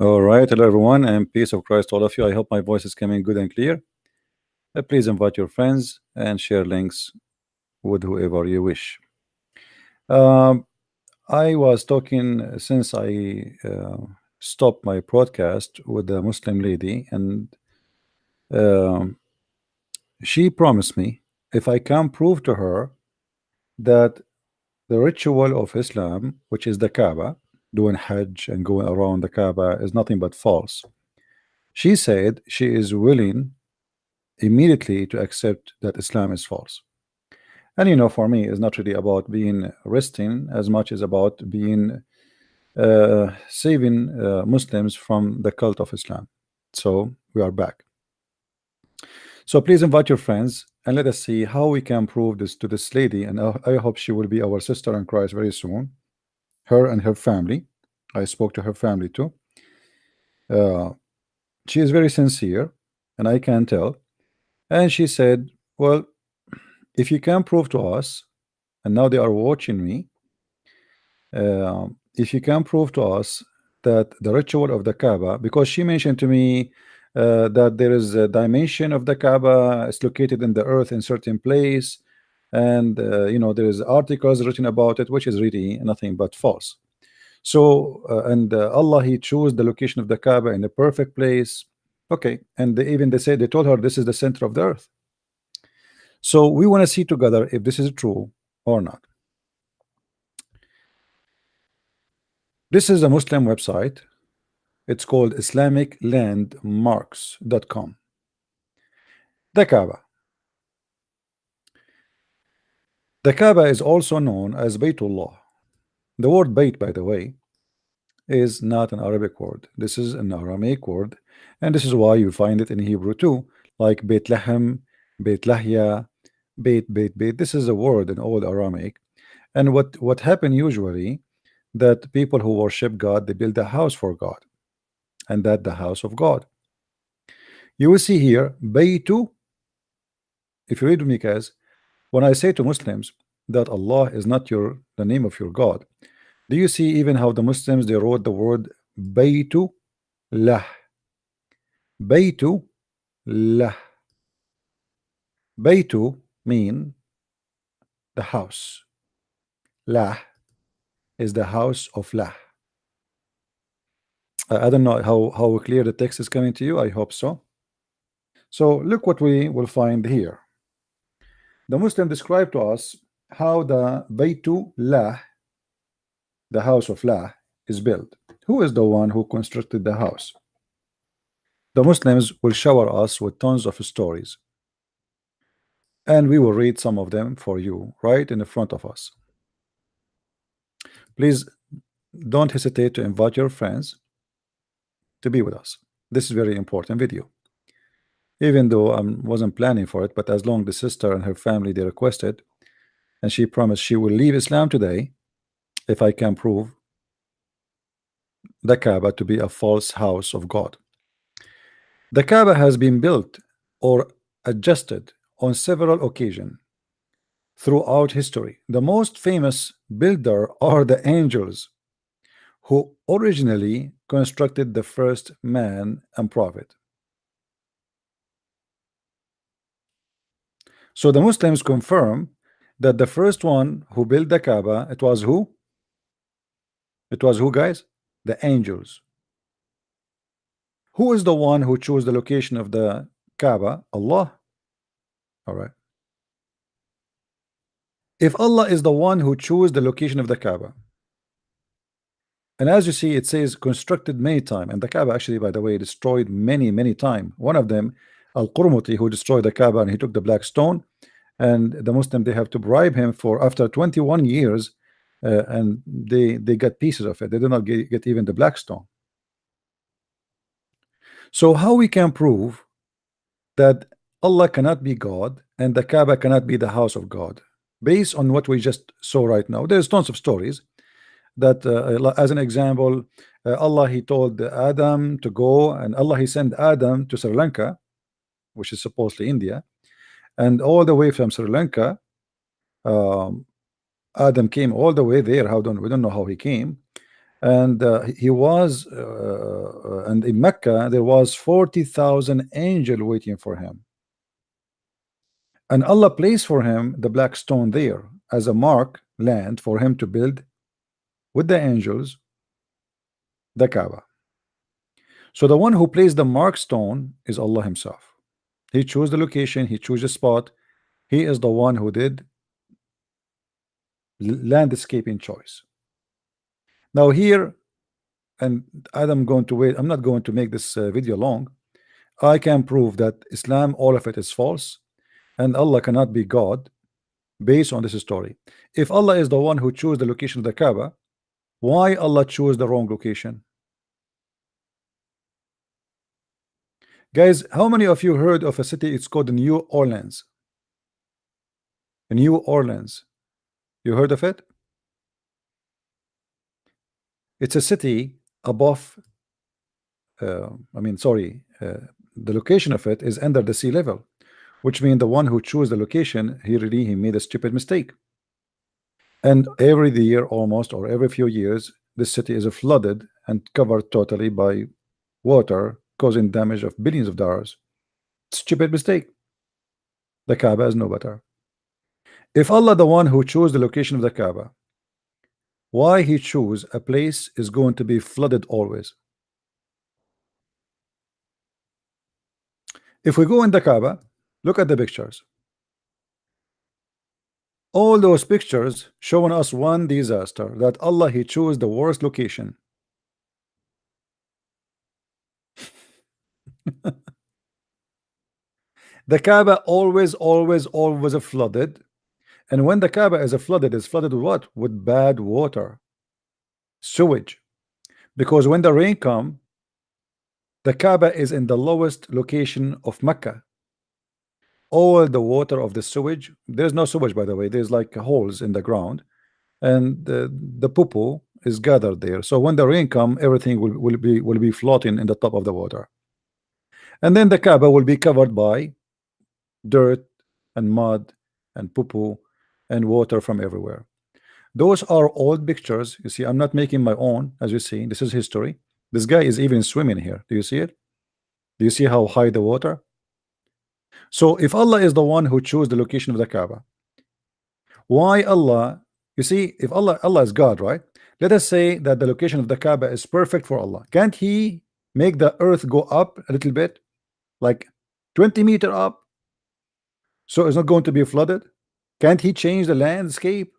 All right, hello everyone, and peace of Christ to all of you. I hope my voice is coming good and clear. Please invite your friends and share links with whoever you wish. Um, I was talking since I stopped my broadcast with a Muslim lady, and um, she promised me if I can prove to her that the ritual of Islam, which is the Kaaba, doing Hajj and going around the Kaaba, is nothing but false. She said she is willing immediately to accept that Islam is false. And for me, it's not really about being resting as much as about being saving Muslims from the cult of Islam. So we are back. So please invite your friends and let us see how we can prove this to this lady. And I hope she will be our sister in Christ very soon. Her and her family. I spoke to her family too. Uh, she is very sincere, and I can tell. And she said, "Well, if you can prove to us, and now they are watching me, if you can prove to us that the ritual of the Kaaba, because she mentioned to me that there is a dimension of the Kaaba, it's located in the earth in certain place, and there is articles written about it, which is really nothing but false. So and Allah, He chose the location of the Kaaba in the perfect place. Okay, and they told her this is the center of the earth. So we want to see together if this is true or not. This is a Muslim website. It's called IslamicLandmarks.com. The Kaaba. The Kaaba is also known as Baytullah. The word Bayt, by the way, is not an Arabic word. This is an Aramaic word, and this is why you find it in Hebrew too, like Beit Lahem, Beit Lahya, Beit. This is a word in old Aramaic. And what happened usually, that people who worship God, they build a house for God, and that the house of God. You will see here Baytu. If you read with me, guys, when I say to Muslims that Allah is not the name of your God, do you see even how the Muslims they wrote the word Baytu lah? Baytu lah. Baytu mean the house. Lah is the house of Lah. I don't know how clear the text is coming to you. I hope so. So look what we will find here. The Muslim described to us how the Baytu Lah, the house of Lah, is built. Who is the one who constructed the house? The Muslims will shower us with tons of stories, and we will read some of them for you right in the front of us. Please don't hesitate to invite your friends to be with us. This is very important video, even though I wasn't planning for it, but as long the sister and her family they requested, and she promised she will leave Islam today if I can prove the Kaaba to be a false house of God. The Kaaba has been built or adjusted on several occasions throughout history. The most famous builder are the angels, who originally constructed the first man and prophet. So the Muslims confirm that the first one who built the Kaaba, it was who? It was who, guys? The angels. Who is the one who chose the location of the Kaaba? Allah. All right. If Allah is the one who chose the location of the Kaaba, and as you see, it says constructed many times, and the Kaaba actually, by the way, destroyed many times. One of them, Al-Qurmuti, who destroyed the Kaaba, and he took the black stone, and the Muslim they have to bribe him for after 21 years, and they get pieces of it. They do not get even the black stone. So how we can prove that Allah cannot be God and the Kaaba cannot be the house of God? Based on what we just saw right now, there's tons of stories that as an example, Allah he told Adam to go, and Allah he sent Adam to Sri Lanka, which is supposedly India, and all the way from Sri Lanka, Adam came all the way there. We don't know how he came, And he was and in Mecca there was 40,000 angel waiting for him, and Allah placed for him the black stone there as a mark land for him to build with the angels the Kaaba. So the one who placed the mark stone is Allah himself. He chose the location, he chose the spot. He is the one who did landscaping choice. Now here, and I'm going to wait, I'm not going to make this video long. I can prove that Islam, all of it is false, and Allah cannot be God based on this story. If Allah is the one who chose the location of the Kaaba, why Allah chose the wrong location? Guys, how many of you heard of a city? It's called New Orleans. New Orleans. You heard of it? It's a city above, sorry, the location of it is under the sea level, which means the one who chose the location, he made a stupid mistake. And every year almost, or every few years, this city is flooded and covered totally by water, causing damage of billions of dollars. Stupid mistake. The Kaaba is no better. If Allah, the one who chose the location of the Kaaba, why he chose a place is going to be flooded always? If we go in the Kaaba, look at the pictures. All those pictures showing us one disaster, that Allah he chose the worst location. The Kaaba always flooded. And when the Kaaba is flooded, it's flooded with what? With bad water, sewage. Because when the rain come, the Kaaba is in the lowest location of Mecca. All the water of the sewage, there's no sewage by the way, there's like holes in the ground, and the poo is gathered there. So when the rain come, everything will be floating in the top of the water. And then the Kaaba will be covered by dirt and mud and poo and water from everywhere. Those are old pictures. You see, I'm not making my own. As you see, this is history. This guy is even swimming here. Do you see it? Do you see how high the water? So if Allah is the one who chose the location of the Kaaba, why Allah? You see, if Allah is God, right? Let us say that the location of the Kaaba is perfect for Allah. Can't he make the earth go up a little bit, like 20 meters up, so it's not going to be flooded? Can't he change the landscape?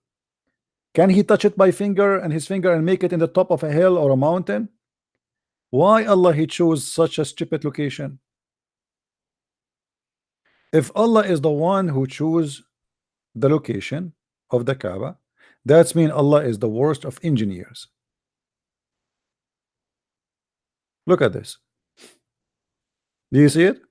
Can he touch it by finger and his finger and make it in the top of a hill or a mountain? Why Allah he chose such a stupid location? If Allah is the one who chose the location of the Kaaba, that's mean Allah is the worst of engineers. Look at this. Do you see it?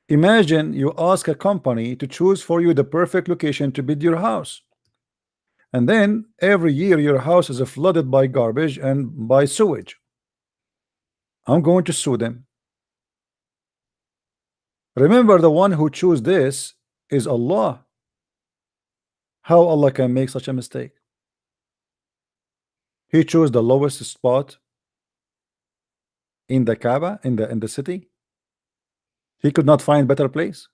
Imagine you ask a company to choose for you the perfect location to build your house, and then every year your house is flooded by garbage and by sewage. I'm going to sue them. Remember, the one who chose this is Allah. How Allah can make such a mistake? He chose the lowest spot in the Kaaba, in the city. He could not find better place.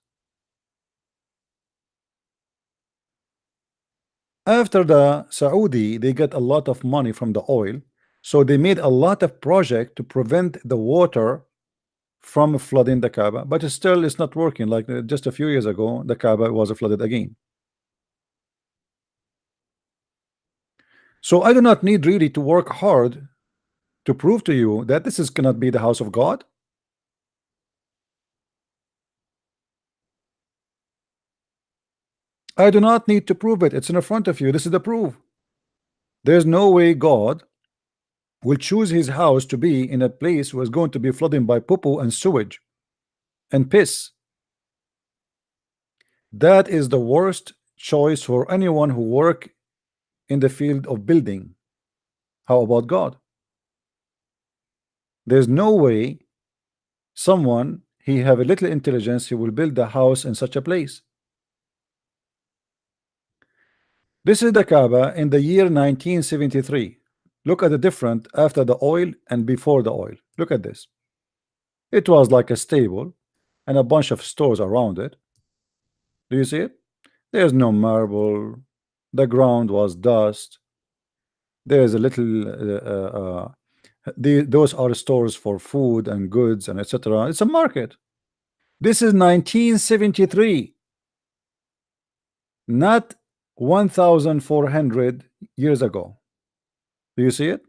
After the Saudi, they get a lot of money from the oil, so they made a lot of project to prevent the water from flooding the Kaaba, but still it's not working. Like just a few years ago, the Kaaba was flooded again. So I do not need really to work hard to prove to you that this is cannot be the house of God. I do not need to prove it. It's in front of you. This is the proof. There's no way God will choose his house to be in a place where it's going to be flooding by poo and sewage and piss. That is the worst choice for anyone who work in the field of building. How about God? There's no way someone he have a little intelligence, he will build a house in such a place. This is the Kaaba in the year 1973. Look at the difference after the oil and before the oil. Look at this. It was like a stable and a bunch of stores around it. Do you see it? There's no marble. The ground was dust. There's a little. Those are stores for food and goods and etc. It's a market. This is 1973, not 1,400 years ago. Do you see it?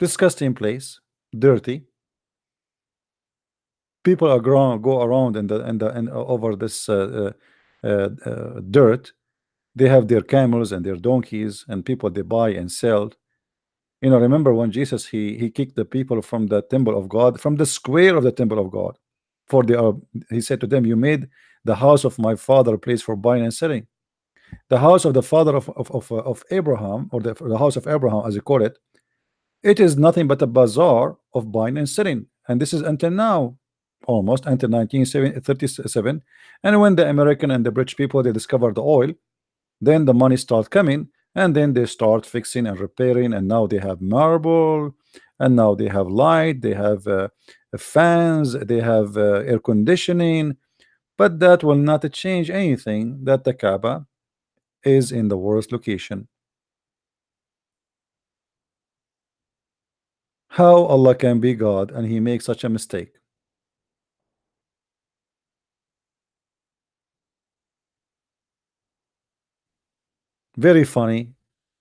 Disgusting place, dirty. People are go around in the over this dirt. They have their camels and their donkeys, and people they buy and sell. You know, remember when Jesus he kicked the people from the temple of God, from the square of the temple of God, for the he said to them, "You made the house of my father a place for buying and selling." The house of the father of Abraham, or the house of Abraham, as you call it, it is nothing but a bazaar of buying and selling, and this is until now, almost until 1937. And when the American and the British people they discovered the oil, then the money start coming, and then they start fixing and repairing, and now they have marble, and now they have light, they have fans, they have air conditioning, but that will not change anything that the Kaaba is in the worst location. How Allah can be God and he makes such a mistake? Very funny,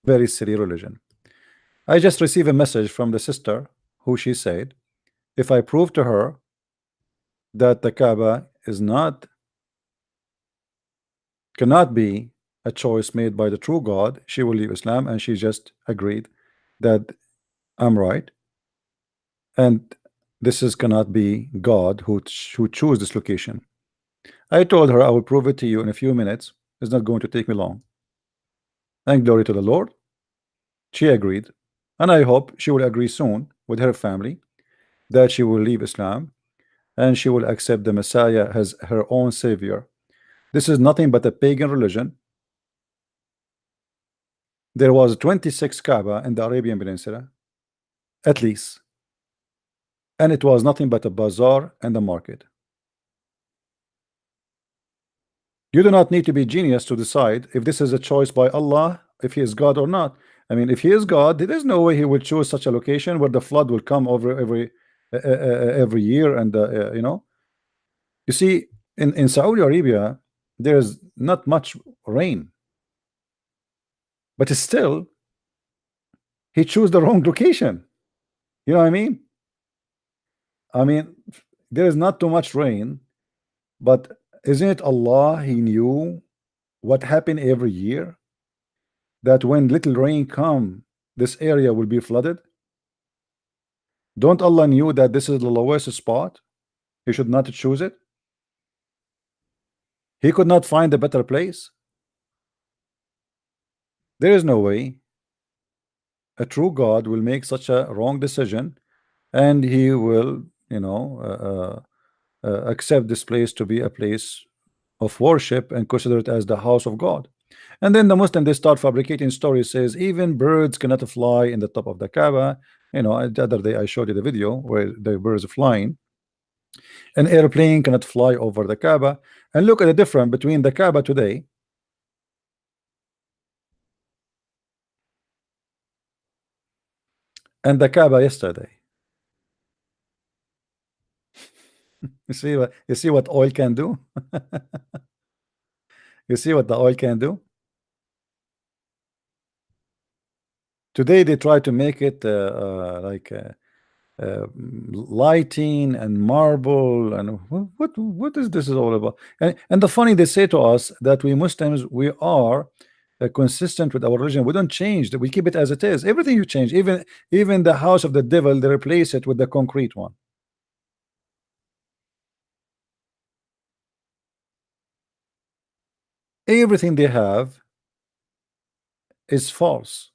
very silly religion. I just received a message from the sister who she said, if I prove to her that the Kaaba is not cannot be a choice made by the true God, she will leave Islam, and she just agreed that I'm right, and this is cannot be God who choose this location. I told her I will prove it to you in a few minutes. It's not going to take me long. And glory to the Lord. She agreed, and I hope she will agree soon with her family that she will leave Islam and she will accept the Messiah as her own savior. This is nothing but a pagan religion. There was 26 Kaaba in the Arabian Peninsula, at least, and it was nothing but a bazaar and a market. You do not need to be genius to decide if this is a choice by Allah, if he is God or not. I mean, if he is God, there is no way he will choose such a location where the flood will come over every year, and you know, you see, in Saudi Arabia, there's not much rain, but still, he chose the wrong location. You know what I mean? I mean, there is not too much rain, but isn't it Allah? He knew what happened every year, that when little rain come, this area will be flooded. Don't Allah knew that this is the lowest spot? He should not choose it. He could not find a better place. There is no way a true God will make such a wrong decision, and he will, you know, accept this place to be a place of worship and consider it as the house of God. And then the Muslim they start fabricating stories, says even birds cannot fly in the top of the Kaaba. You know, the other day I showed you the video where the birds are flying. An airplane cannot fly over the Kaaba. And look at the difference between the Kaaba today and the Kaaba yesterday. You see what oil can do? You see what the oil can do? Today they try to make it like lighting and marble, and what is this is all about? And the funny, they say to us that we Muslims, we are consistent with our religion. We don't change that, we keep it as it is. Everything you change, even the house of the devil, they replace it with the concrete one. Everything they have is false.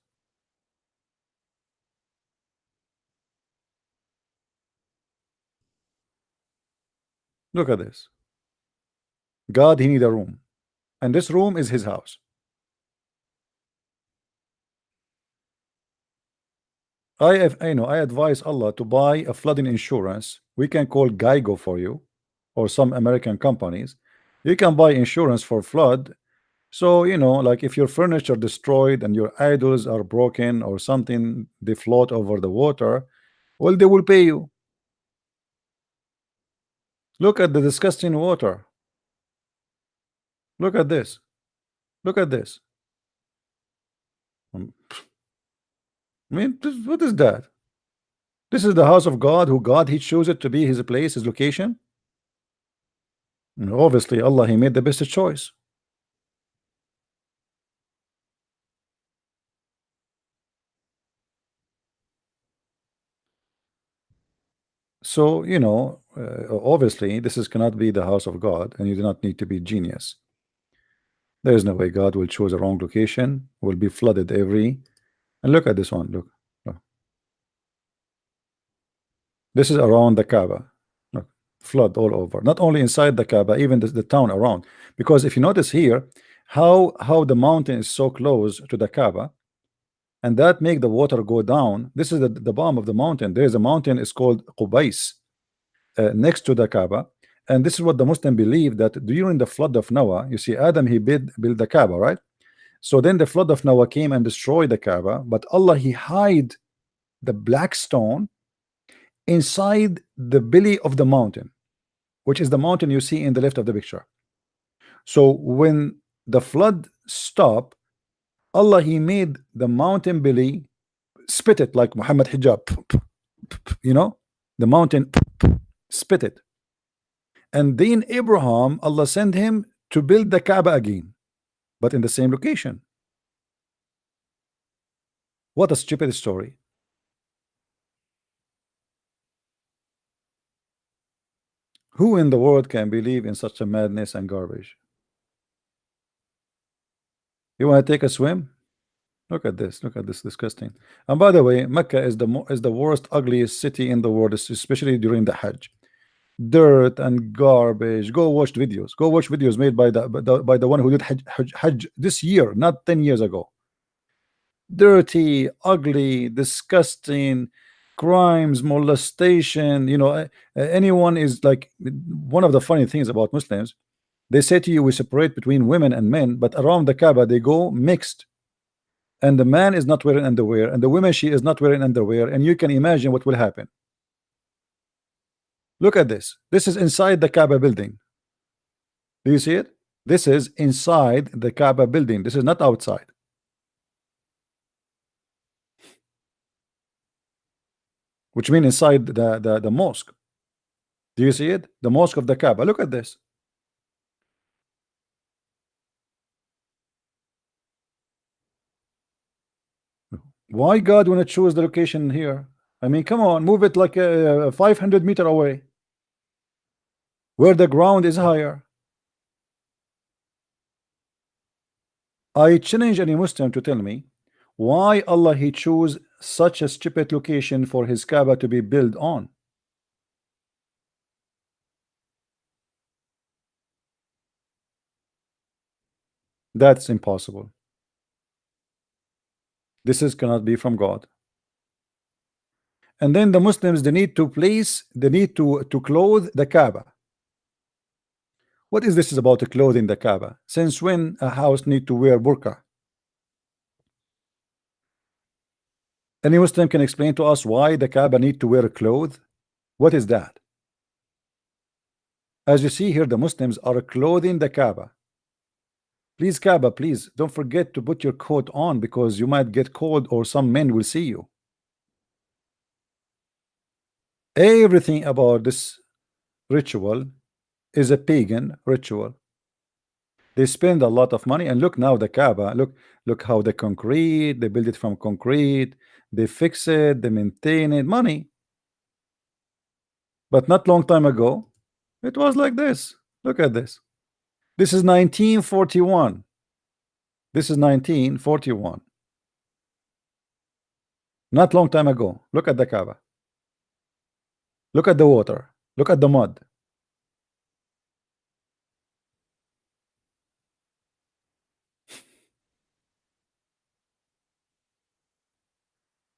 Look at this. God, he need a room, and this room is his house. I advise Allah to buy a flooding insurance. We can call Geico for you, or some American companies. You can buy insurance for flood. So, like if your furniture destroyed and your idols are broken or something, they float over the water, well, they will pay you. Look at the disgusting water. Look at this. Look at this. Um, I mean, what is that? This is the house of God, who God he chose it to be his place, his location. And obviously, Allah he made the best choice. So, obviously, this is cannot be the house of God, and you do not need to be genius. There is no way God will choose a wrong location, will be flooded every. And look at this one. Look, look. This is around the Kaaba. Look, flood all over. Not only inside the Kaaba, even the town around. Because if you notice here, how the mountain is so close to the Kaaba, and that make the water go down. This is the bottom of the mountain. There is a mountain, it's called Qubais, next to the Kaaba. And this is what the Muslim believe, that during the flood of Noah, you see Adam he built the Kaaba, right? So then the flood of Noah came and destroyed the Kaaba, but Allah he hide the black stone inside the belly of the mountain, which is the mountain you see in the left of the picture. So when the flood stopped, Allah he made the mountain belly spit it like Muhammad hijab, the mountain spit it. And then Abraham, Allah sent him to build the Kaaba again, but in the same location. What a stupid story. Who in the world can believe in such a madness and garbage? You want to take a swim? Look at this. Look at this disgusting. And by the way, Mecca is the worst, ugliest city in the world, especially during the Hajj. Dirt and garbage. Go watch videos. Go watch videos made by the one who did Hajj this year, not 10 years ago. Dirty, ugly, disgusting, crimes, molestation. Anyone is like, one of the funny things about Muslims, they say to you, we separate between women and men, but around the Kaaba they go mixed, and the man is not wearing underwear, and the woman, she is not wearing underwear, and you can imagine what will happen. Look at this. This is inside the Kaaba building. Do you see it? This is inside the Kaaba building. This is not outside. Which means inside the mosque. Do you see it? The mosque of the Kaaba. Look at this. Why God want to choose the location here? I mean, come on, move it like 500 meters away, where the ground is higher. I challenge any Muslim to tell me why Allah he choose such a stupid location for his Kaaba to be built on. That's impossible. This is cannot be from God. And then the Muslims, they need to clothe the Kaaba. What is this about clothing the Kaaba? Since when a house need to wear burqa? Any Muslim can explain to us why the Kaaba need to wear clothes? What is that? As you see here, the Muslims are clothing the Kaaba. Please, Kaaba, please don't forget to put your coat on, because you might get cold or some men will see you. Everything about this ritual is a pagan ritual. They spend a lot of money, and look now the Kaaba. Look how the concrete, they build it from concrete, they fix it, they maintain it, money. But not long time ago, it was like this. Look at this. This is 1941. This is 1941. Not long time ago. Look at the Kaaba. Look at the water. Look at the mud.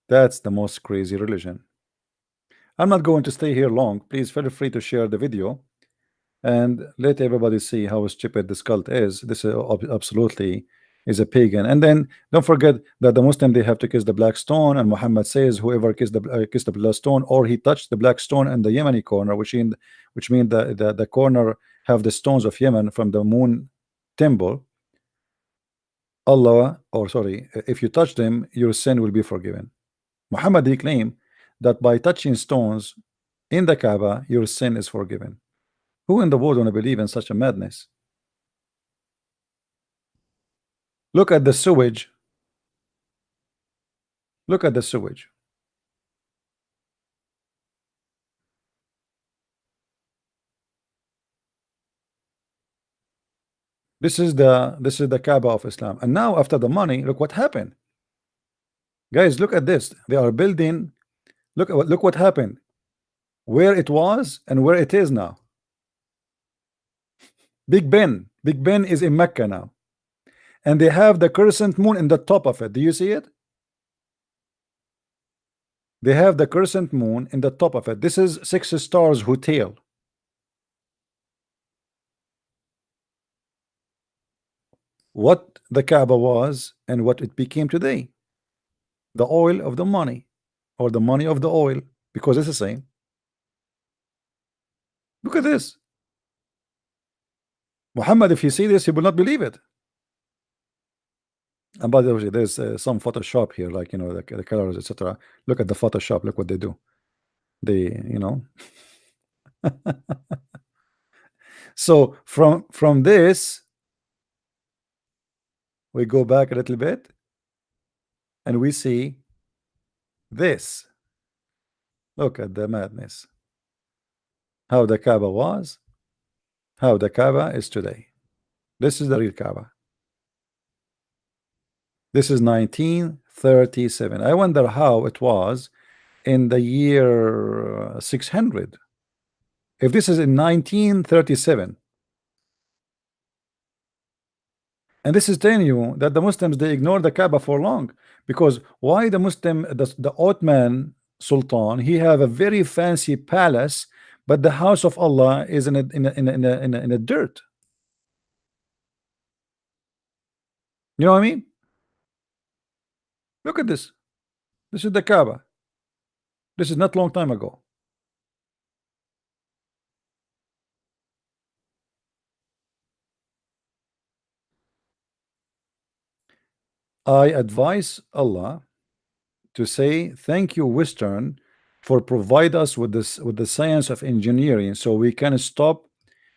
That's the most crazy religion. I'm not going to stay here long. Please feel free to share the video and let everybody see how stupid this cult is. This is absolutely is a pagan. And then don't forget that the Muslim, they have to kiss the black stone, and Muhammad says whoever kissed the black stone, or he touched the black stone in the Yemeni corner, which means the corner have the stones of Yemen from the moon temple. Allah, or sorry, if you touch them, your sin will be forgiven. Muhammad, he claimed that by touching stones in the Kaaba, your sin is forgiven. Who in the world want to believe in such a madness? Look at the sewage. Look at the sewage. This is the Kaaba of Islam. And now after the money, look what happened. Guys, look at this. They are building. Look what happened. Where it was and where it is now. Big Ben. Big Ben is in Mecca now. And they have the crescent moon in the top of it. Do you see it? They have the crescent moon in the top of it. This is 6 stars hotel. What the Kaaba was and what it became today. The oil of the money, or the money of the oil, because it's the same. Look at this. Muhammad, if you see this, he will not believe it. And by the way, there's some Photoshop here, like, you know, the colors, etc. Look at the Photoshop. Look what they do. They, you know. So from this, we go back a little bit, and we see this. Look at the madness. How the Kaaba was, how the Kaaba is today. This is the real Kaaba. This is 1937. I wonder how it was in the year 600. If this is in 1937, and this is telling you that the Muslims, they ignore the Kaaba for long, because why the Muslim, the Ottoman Sultan, he have a very fancy palace, but the house of Allah is in a dirt. You know what I mean? Look at this. This is the Kaaba. This is not long time ago. I advise Allah to say thank you, Western, for provide us with this, with the science of engineering, so we can stop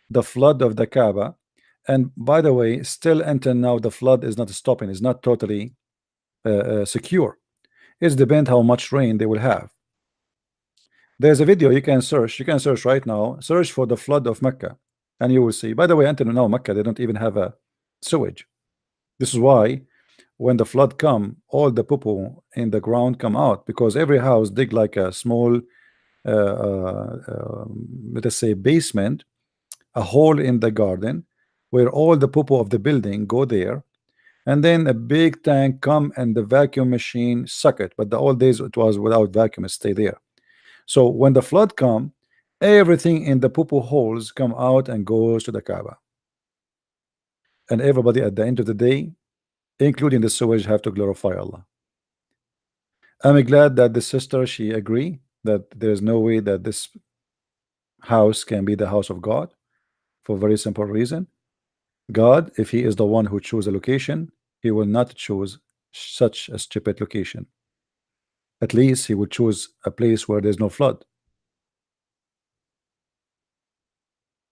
the flood of the Kaaba. And by the way, still until now, the flood is not stopping. It's not totally secure. It depends how much rain they will have. There's a video you can search. You can search right now. Search for the flood of Mecca, and you will see. By the way, until now, Mecca, they don't even have a sewage. This is why when the flood come, all the poo in the ground come out, because every house dig like a small, let us say, basement, a hole in the garden, where all the poo of the building go there, and then a big tank come and the vacuum machine suck it. But the old days it was without vacuum, it stay there. So when the flood come, everything in the poo holes come out and goes to the Kaaba, and everybody at the end of the day, including the sewage, have to glorify Allah. I'm glad that the sister, she agree that there's no way that this house can be the house of God, for a very simple reason. God, if he is the one who chose a location, he will not choose such a stupid location. At least he would choose a place where there's no flood.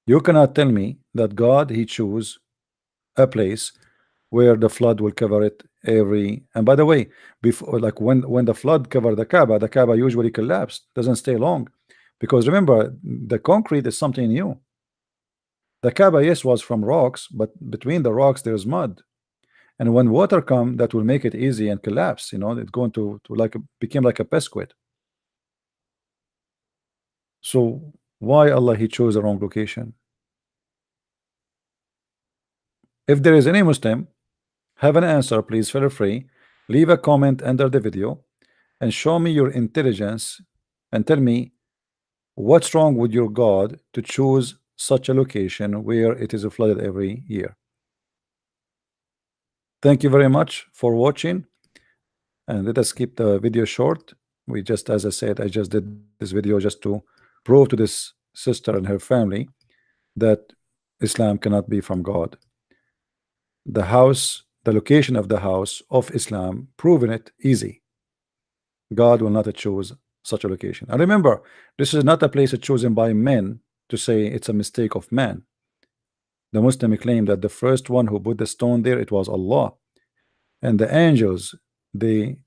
You cannot tell me that God, he chose a place where the flood will cover it every. And by the way, before, like when the flood covered the Kaaba usually collapsed, doesn't stay long, because remember, the concrete is something new. The Kaaba, yes, was from rocks, but between the rocks there's mud, and when water come, that will make it easy and collapse. You know, it's going to like became like a biscuit. So why Allah he chose the wrong location? If there is any Muslim have an answer, please feel free, leave a comment under the video, and show me your intelligence and tell me what's wrong with your God to choose such a location where it is flooded every year. Thank you very much for watching, and let us keep the video short. We just, as I said, I just did this video just to prove to this sister and her family that Islam cannot be from God. The house, the location of the house of Islam, proven it easy. God will not choose such a location. And remember, this is not a place chosen by men to say it's a mistake of man. The Muslim claim that the first one who put the stone there, it was Allah, and the angels, they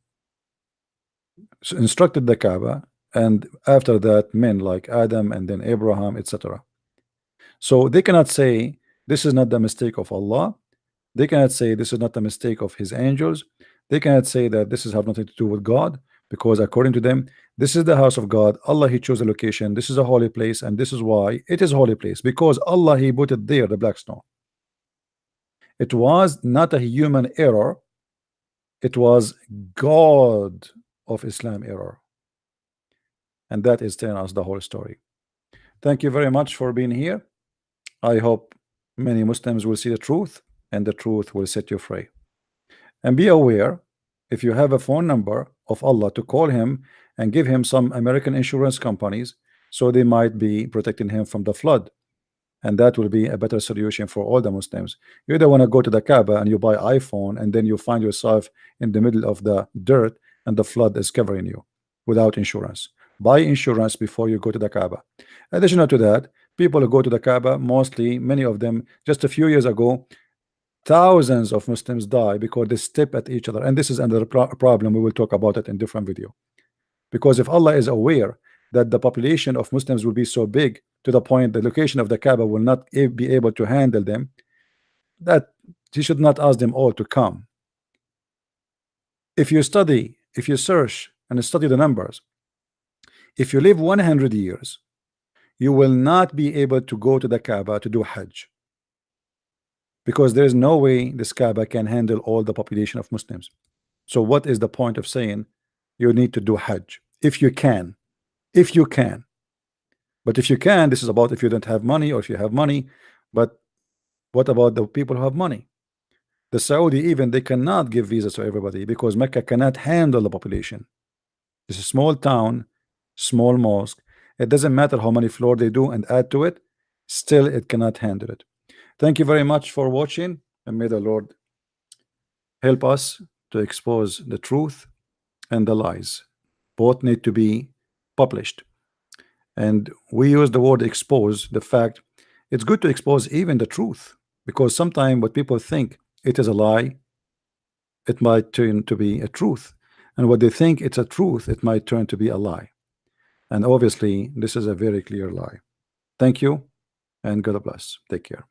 instructed the Kaaba, and after that men like Adam and then Abraham, etc. So they cannot say this is not the mistake of Allah. They cannot say this is not the mistake of his angels. They cannot say that this is have nothing to do with God, because according to them, this is the house of God. Allah, he chose a location. This is a holy place, and this is why it is a holy place, because Allah, he put it there, the black stone. It was not a human error. It was God of Islam error. And that is telling us the whole story. Thank you very much for being here. I hope many Muslims will see the truth, and the truth will set you free. And be aware, if you have a phone number of Allah, to call him and give him some American insurance companies, so they might be protecting him from the flood. And that will be a better solution for all the Muslims. You either want to go to the Kaaba and you buy iPhone, and then you find yourself in the middle of the dirt and the flood is covering you without insurance. Buy insurance before you go to the Kaaba. Additional to that, people who go to the Kaaba, mostly many of them, just a few years ago, thousands of Muslims die because they step at each other. And this is another problem. We will talk about it in different video. Because if Allah is aware that the population of Muslims will be so big to the point the location of the Kaaba will not be able to handle them, that he should not ask them all to come. If you study, if you search and study the numbers, if you live 100 years, you will not be able to go to the Kaaba to do Hajj, because there is no way this Kaaba can handle all the population of Muslims. So what is the point of saying you need to do Hajj? If you can, if you can. But if you can, this is about if you don't have money, or if you have money. But what about the people who have money? The Saudi, even they cannot give visas to everybody, because Mecca cannot handle the population. It's a small town, small mosque. It doesn't matter how many floors they do and add to it, still it cannot handle it. Thank you very much for watching, and may the Lord help us to expose the truth and the lies. Both need to be published. And we use the word expose, the fact it's good to expose even the truth, because sometimes what people think it is a lie, it might turn to be a truth, and what they think it's a truth, it might turn to be a lie. And obviously this is a very clear lie. Thank you, and God bless. Take care.